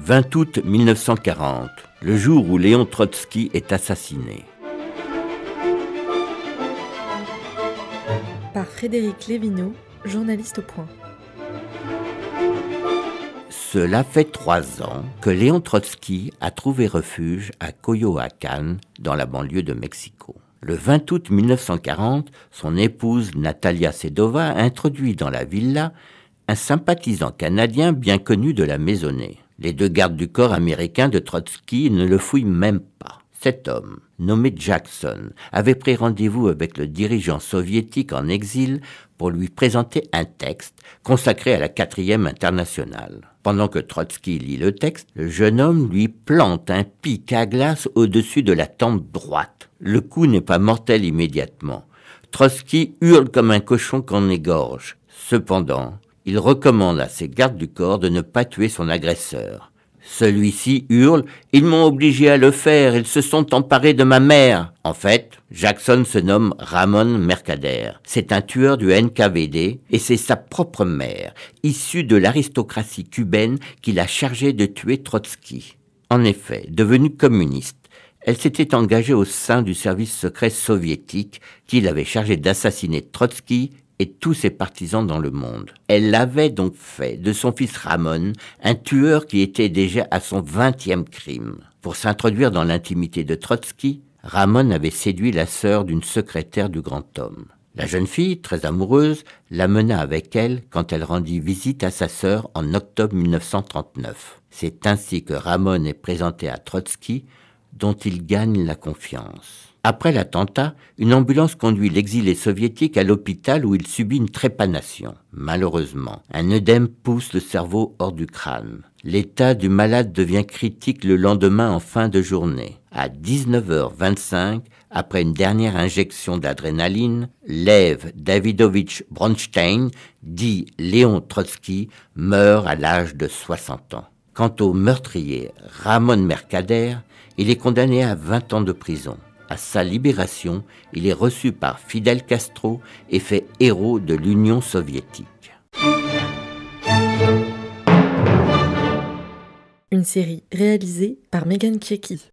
20 août 1940, le jour où Léon Trotsky est assassiné. Par Frédéric Lévineau, journaliste au Point. Cela fait 3 ans que Léon Trotsky a trouvé refuge à Coyoacán, dans la banlieue de Mexico. Le 20 août 1940, son épouse Natalia Sedova a introduit dans la villa un sympathisant canadien bien connu de la maisonnée. Les 2 gardes du corps américains de Trotsky ne le fouillent même pas. Cet homme, nommé Jackson, avait pris rendez-vous avec le dirigeant soviétique en exil pour lui présenter un texte consacré à la 4e internationale. Pendant que Trotsky lit le texte, le jeune homme lui plante un pic à glace au-dessus de la tempe droite. Le coup n'est pas mortel immédiatement. Trotsky hurle comme un cochon qu'on égorge. Cependant, il recommande à ses gardes du corps de ne pas tuer son agresseur. Celui-ci hurle « Ils m'ont obligé à le faire, ils se sont emparés de ma mère !» En fait, Jackson se nomme Ramón Mercader. C'est un tueur du NKVD et c'est sa propre mère, issue de l'aristocratie cubaine, qui l'a chargé de tuer Trotsky. En effet, devenue communiste, elle s'était engagée au sein du service secret soviétique qui l'avait chargée d'assassiner Trotsky et tous ses partisans dans le monde. Elle avait donc fait de son fils Ramón un tueur qui était déjà à son 20e crime. Pour s'introduire dans l'intimité de Trotsky, Ramón avait séduit la sœur d'une secrétaire du grand homme. La jeune fille, très amoureuse, l'amena avec elle quand elle rendit visite à sa sœur en octobre 1939. C'est ainsi que Ramón est présenté à Trotsky, dont il gagne la confiance. Après l'attentat, une ambulance conduit l'exilé soviétique à l'hôpital où il subit une trépanation. Malheureusement, un œdème pousse le cerveau hors du crâne. L'état du malade devient critique le lendemain en fin de journée. À 19h25, après une dernière injection d'adrénaline, Lev Davidovich Bronstein, dit Léon Trotsky, meurt à l'âge de 60 ans. Quant au meurtrier Ramón Mercader, il est condamné à 20 ans de prison. À sa libération, il est reçu par Fidel Castro et fait héros de l'Union soviétique. Une série réalisée par Megan Kieki.